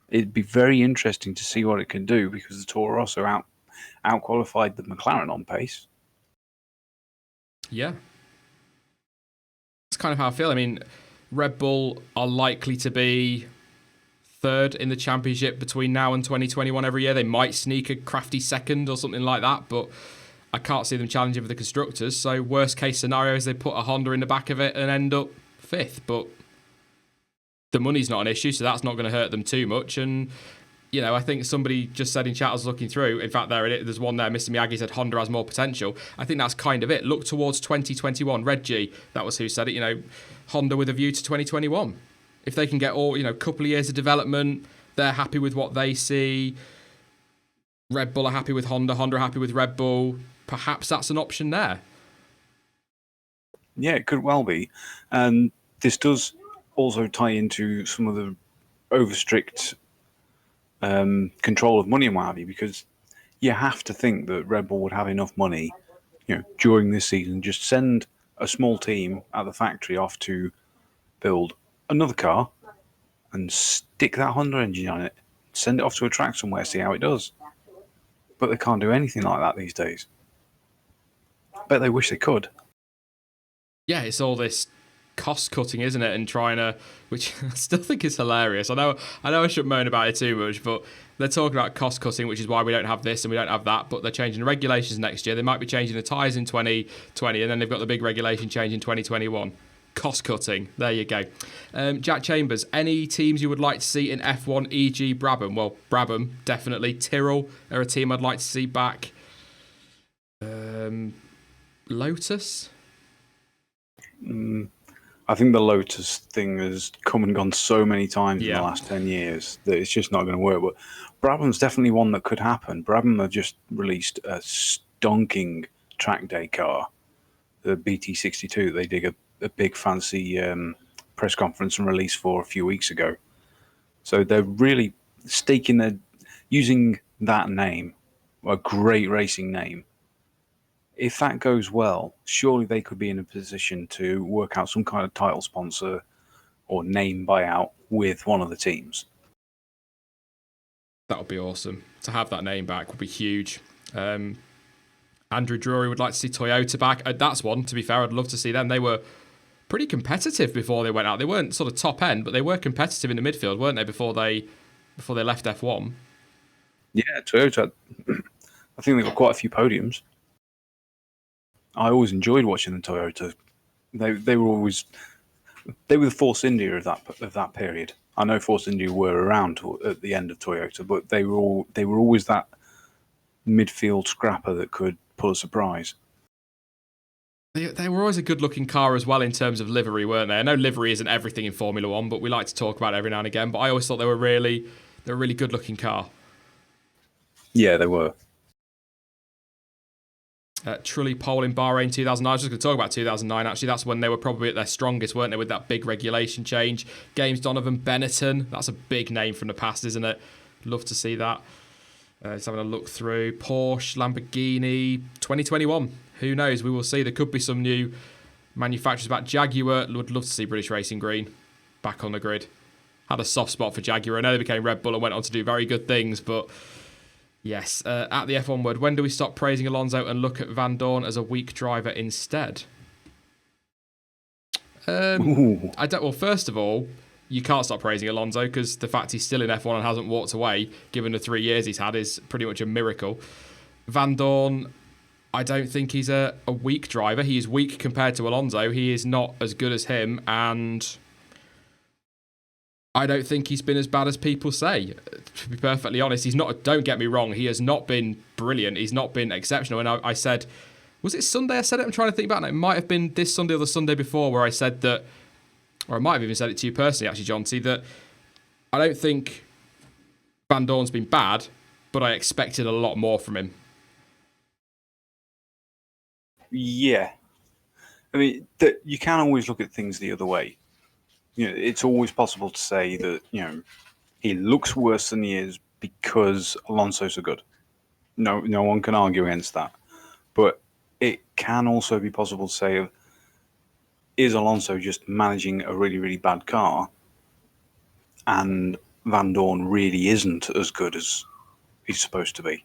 it'd be very interesting to see what it can do, because the Toro Rosso out-qualified the McLaren on pace.
Yeah. That's kind of how I feel. I mean, Red Bull are likely to be third in the championship between now and 2021 every year. They might sneak a crafty second or something like that, but I can't see them challenging for the constructors. So worst case scenario is they put a Honda in the back of it and end up fifth, but the money's not an issue, so that's not going to hurt them too much. And I think somebody just said in chat, I was looking through, in fact, there's one there, Mr. Miyagi said Honda has more potential. I think that's kind of it. Look towards 2021. Red G, that was who said it, Honda with a view to 2021. If they can get all, couple of years of development, they're happy with what they see. Red Bull are happy with Honda, Honda are happy with Red Bull. Perhaps that's an option there.
Yeah, it could well be. And this does also tie into some of the over-strict control of money and what have you, because you have to think that Red Bull would have enough money, during this season, just send a small team at the factory off to build another car and stick that Honda engine on it, send it off to a track somewhere, see how it does. But they can't do anything like that these days. Bet they wish they could.
Yeah, it's all this cost cutting, isn't it? And trying to, which I still think is hilarious. I know I shouldn't moan about it too much, but they're talking about cost cutting, which is why we don't have this and we don't have that. But they're changing the regulations next year. They might be changing the tyres in 2020, and then they've got the big regulation change in 2021. Cost cutting. There you go. Jack Chambers, any teams you would like to see in F1, e.g. Brabham? Well, Brabham, definitely. Tyrrell are a team I'd like to see back. Lotus?
I think the Lotus thing has come and gone so many times in the last 10 years that it's just not going to work. But Brabham's definitely one that could happen. Brabham have just released a stonking track day car, the BT62. They did a big fancy press conference and release for a few weeks ago. So they're really using that name, a great racing name. If that goes well, surely they could be in a position to work out some kind of title sponsor or name buyout with one of the teams.
That would be awesome. To have that name back would be huge. Andrew Drury would like to see Toyota back. That's one, to be fair, I'd love to see them. They were pretty competitive before they went out. They weren't sort of top end, but they were competitive in the midfield, weren't they, before they left F1?
Yeah, Toyota, I think they got quite a few podiums. I always enjoyed watching the Toyota. They were the Force India of that period. I know Force India were around at the end of Toyota, but they were always that midfield scrapper that could pull a surprise.
They were always a good-looking car as well in terms of livery, weren't they? I know livery isn't everything in Formula One, but we like to talk about it every now and again. But I always thought they were a really good-looking car.
Yeah, they were.
Trulli pole in Bahrain 2009. I was just going to talk about 2009, actually. That's when they were probably at their strongest, weren't they, with that big regulation change. James Donovan, Benetton. That's a big name from the past, isn't it? Love to see that. Just having a look through. Porsche, Lamborghini, 2021. Who knows? We will see. There could be some new manufacturers back. Jaguar, would love to see British Racing Green back on the grid. Had a soft spot for Jaguar. I know they became Red Bull and went on to do very good things, but yes. At the F1 word, when do we stop praising Alonso and look at Van Dorn as a weak driver instead? Well, first of all, you can't stop praising Alonso because the fact he's still in F1 and hasn't walked away, given the 3 years he's had, is pretty much a miracle. Van Dorn, I don't think he's a weak driver. He is weak compared to Alonso. He is not as good as him, and I don't think he's been as bad as people say. To be perfectly honest, he's not. Don't get me wrong. He has not been brilliant. He's not been exceptional. And I said, was it Sunday I said it? I'm trying to think back. It might have been this Sunday or the Sunday before where I said that, or I might have even said it to you personally, actually, John T, that I don't think Van Dorn's been bad, but I expected a lot more from him.
Yeah. I mean, you can always look at things the other way. It's always possible to say that, he looks worse than he is because Alonso's so good. No one can argue against that. But it can also be possible to say, is Alonso just managing a really, really bad car and Van Dorn really isn't as good as he's supposed to be?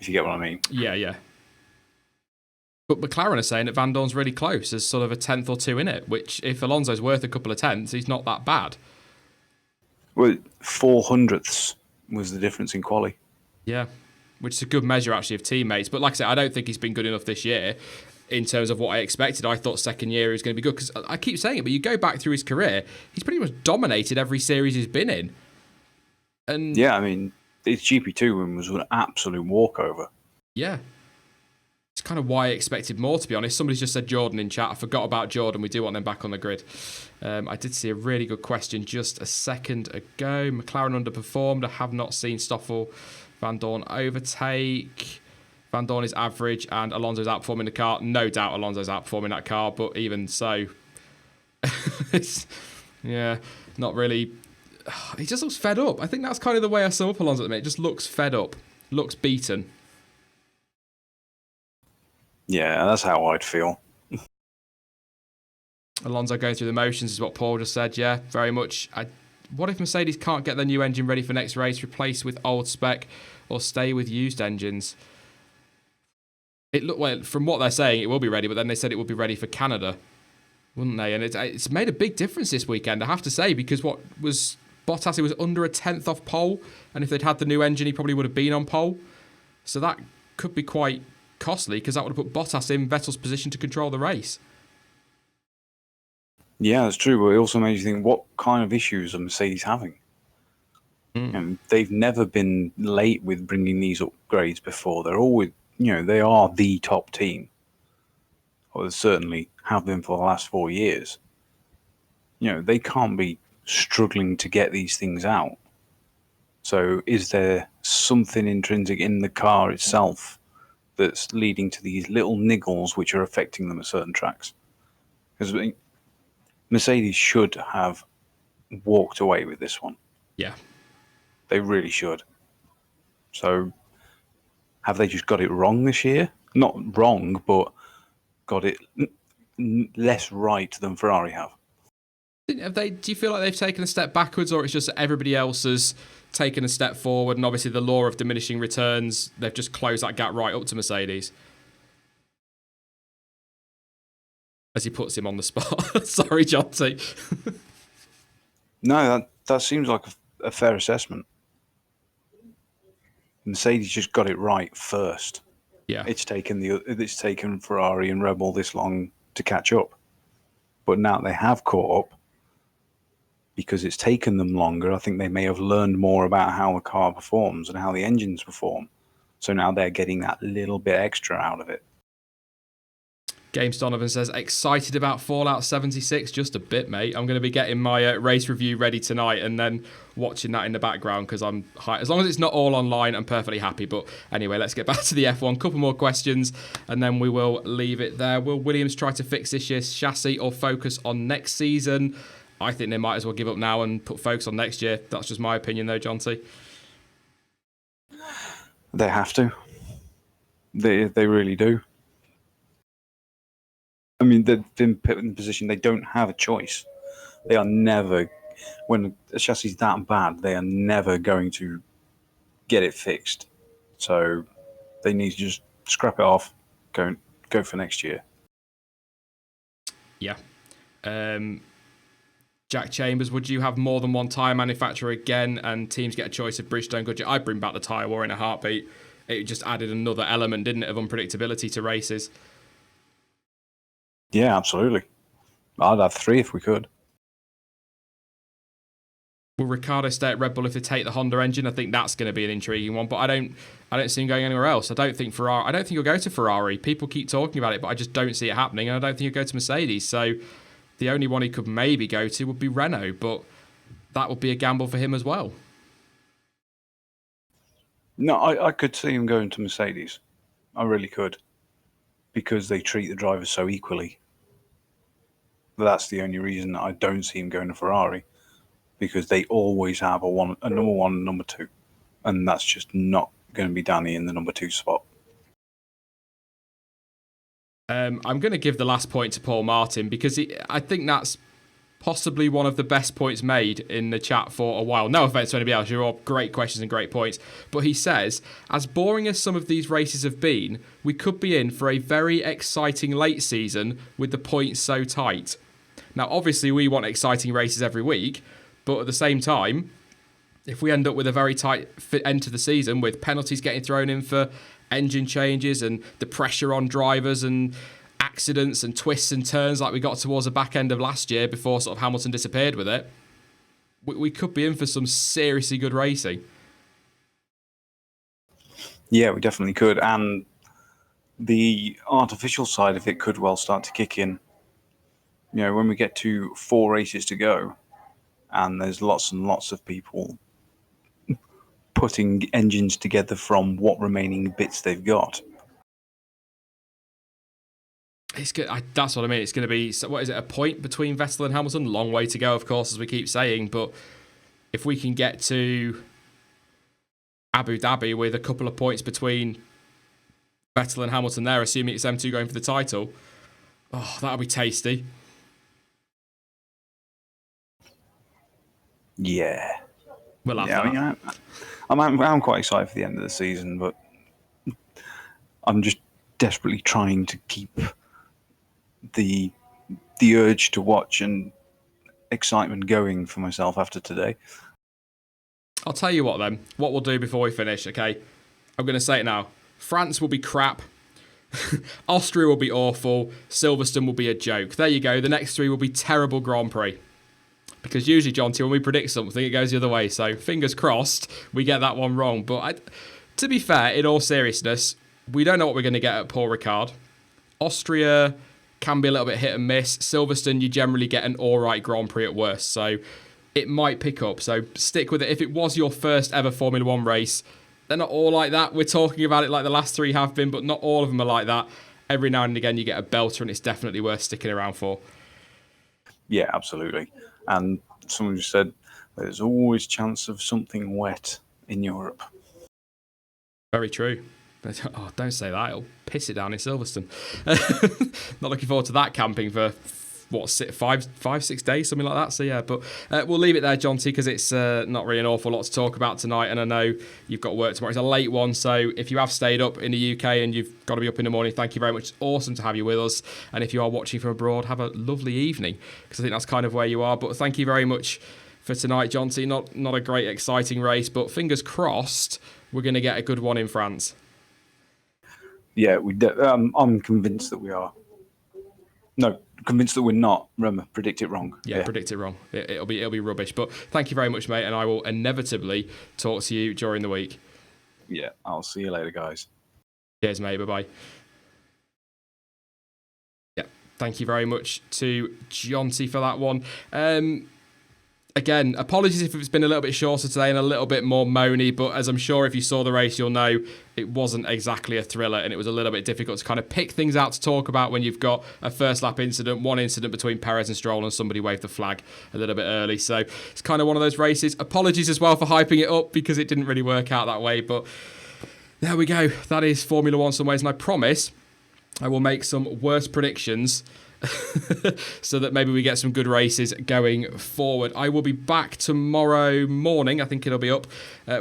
If you get what I mean.
Yeah. But McLaren are saying that Van Dorn's really close. There's sort of a tenth or two in it, which if Alonso's worth a couple of tenths, he's not that bad.
Well, 400ths was the difference in quali.
Yeah, which is a good measure, actually, of teammates. But like I said, I don't think he's been good enough this year in terms of what I expected. I thought second year he was going to be good because I keep saying it, but you go back through his career, he's pretty much dominated every series he's been in. And
yeah, I mean, his GP2 win was an absolute walkover.
Yeah. It's kind of why I expected more, to be honest. Somebody's just said Jordan in chat. I forgot about Jordan. We do want them back on the grid. I did see a really good question just a second ago. McLaren underperformed. I have not seen Stoffel Van Dorn overtake. Van Dorn is average and Alonso's outperforming the car. No doubt Alonso's outperforming that car, but even so, it's, not really he just looks fed up. I think that's kind of the way I sum up Alonso at the minute. Just looks fed up, looks beaten.
Yeah, that's how I'd feel.
Alonso going through the motions is what Paul just said. Yeah, very much. What if Mercedes can't get their new engine ready for next race, replace with old spec, or stay with used engines? Well, from what they're saying, it will be ready, but then they said it would be ready for Canada, wouldn't they? And it's made a big difference this weekend, I have to say, because what was Bottas, it was under a tenth off pole, and if they'd had the new engine, he probably would have been on pole. So that could be quite costly, because that would have put Bottas in Vettel's position to control the race.
Yeah, that's true, but it also makes you think, what kind of issues are Mercedes having? And they've never been late with bringing these upgrades before. They're always, they are the top team. Or they certainly have been for the last 4 years. They can't be struggling to get these things out. So is there something intrinsic in the car itself that's leading to these little niggles which are affecting them at certain tracks? Because Mercedes should have walked away with this one.
Yeah.
They really should. So have they just got it wrong this year? Not wrong, but got it less right than Ferrari have.
Do you feel like they've taken a step backwards, or it's just that everybody else has taken a step forward, and obviously the law of diminishing returns, they've just closed that gap right up to Mercedes? As he puts him on the spot. Sorry, Jonty.
No, that seems like a fair assessment. Mercedes just got it right first.
Yeah.
It's taken Ferrari and Red Bull this long to catch up. But now they have caught up because it's taken them longer. I think they may have learned more about how the car performs and how the engines perform. So now they're getting that little bit extra out of it.
James Donovan says, excited about Fallout 76? Just a bit, mate. I'm going to be getting my race review ready tonight and then watching that in the background because I'm high. As long as it's not all online, I'm perfectly happy. But anyway, let's get back to the F1. Couple more questions and then we will leave it there. Will Williams try to fix this year's chassis or focus on next season? I think they might as well give up now and put focus on next year. That's just my opinion though, Jonty.
They have to. They really do. I mean, they've been put in a position they don't have a choice. They are never, when a chassis is that bad, they are never going to get it fixed. So they need to just scrap it off, go for next year.
Yeah. Jack Chambers, would you have more than one tyre manufacturer again and teams get a choice of Bridgestone, Goodyear? I'd bring back the tyre war in a heartbeat. It just added another element, didn't it, of unpredictability to races.
Yeah, absolutely. I'd have 3 if we could.
Will Ricciardo stay at Red Bull if they take the Honda engine? I think that's going to be an intriguing one, but I don't see him going anywhere else. I don't think he'll go to Ferrari. People keep talking about it, but I just don't see it happening, and I don't think he'll go to Mercedes. So the only one he could maybe go to would be Renault, but that would be a gamble for him as well.
No, I could see him going to Mercedes. I really could. Because they treat the drivers so equally. That's the only reason I don't see him going to Ferrari. Because they always have a number 1 and number 2. And that's just not going to be Danny in the number 2 spot.
I'm going to give the last point to Paul Martin because I think that's possibly one of the best points made in the chat for a while. No offense to anybody else, you're all great questions and great points. But he says, as boring as some of these races have been, we could be in for a very exciting late season with the points so tight. Now, obviously, we want exciting races every week, but at the same time, if we end up with a very tight end to the season with penalties getting thrown in for engine changes and the pressure on drivers and accidents and twists and turns like we got towards the back end of last year before sort of Hamilton disappeared with it, we could be in for some seriously good racing. Yeah,
we definitely could. And the artificial side of it could well start to kick in. When we get to 4 races to go and there's lots and lots of people putting engines together from what remaining bits they've got.
It's good. That's what I mean. It's going to be, what is it, a point between Vettel and Hamilton? Long way to go, of course, as we keep saying. But if we can get to Abu Dhabi with a couple of points between Vettel and Hamilton there, assuming it's them two going for the title, oh, that'll be tasty.
Yeah.
We'll have that.
I mean, I'm quite excited for the end of the season, but I'm just desperately trying to keep the urge to watch and excitement going for myself after today.
I'll tell you what then. What we'll do before we finish, okay? I'm going to say it now. France will be crap. Austria will be awful. Silverstone will be a joke. There you go. The next three will be terrible Grand Prix. Because usually, Jonty, when we predict something, it goes the other way. So fingers crossed we get that one wrong. But to be fair, in all seriousness, we don't know what we're going to get at Paul Ricard. Austria can be a little bit hit and miss. Silverstone, you generally get an all right Grand Prix at worst. So it might pick up. So stick with it. If it was your first ever Formula One race, they're not all like that. We're talking about it like the last three have been, but not all of them are like that. Every now and again, you get a belter, and it's definitely worth sticking around for.
Yeah, absolutely. And someone just said there's always chance of something wet in Europe.
Very true. Oh, don't say that. It'll piss it down in Silverstone. Not looking forward to that camping for, 5-6 days, something like that. So, yeah, but we'll leave it there, Jonty, because it's not really an awful lot to talk about tonight. And I know you've got work tomorrow. It's a late one. So if you have stayed up in the UK and you've got to be up in the morning, thank you very much. It's awesome to have you with us. And if you are watching from abroad, have a lovely evening, because I think that's kind of where you are. But thank you very much for tonight, Jonty. Not a great, exciting race, but fingers crossed we're going to get a good one in France.
Yeah, I'm convinced that we are. No, convinced that we're not. Remember, predict it wrong.
Yeah, predict it wrong. It'll be rubbish. But thank you very much, mate, and I will inevitably talk to you during the week.
Yeah, I'll see you later, guys.
Cheers, mate. Bye-bye. Yeah, thank you very much to Jonty for that one. Again, apologies if it's been a little bit shorter today and a little bit more moany, but as I'm sure if you saw the race, you'll know it wasn't exactly a thriller, and it was a little bit difficult to kind of pick things out to talk about when you've got a first lap incident, one incident between Perez and Stroll, and somebody waved the flag a little bit early. So it's kind of one of those races. Apologies as well for hyping it up, because it didn't really work out that way, but there we go. That is Formula One some ways, and I promise I will make some worse predictions so that maybe we get some good races going forward. I will be back tomorrow morning. I think it'll be up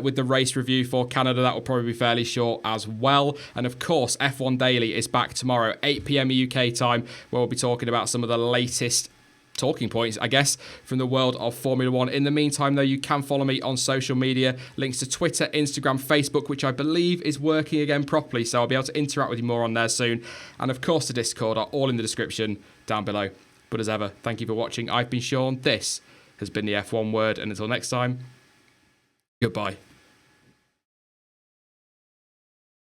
with the race review for Canada. That will probably be fairly short as well. And of course, F1 Daily is back tomorrow, 8 p.m. UK time, where we'll be talking about some of the latest talking points, I guess, from the world of Formula One. In the meantime, though, you can follow me on social media. Links to Twitter, Instagram, Facebook, which I believe is working again properly, so I'll be able to interact with you more on there soon. And of course, the Discord are all in the description down below. But as ever, thank you for watching. I've been Sean. This has been the F1 Word, and until next time, goodbye.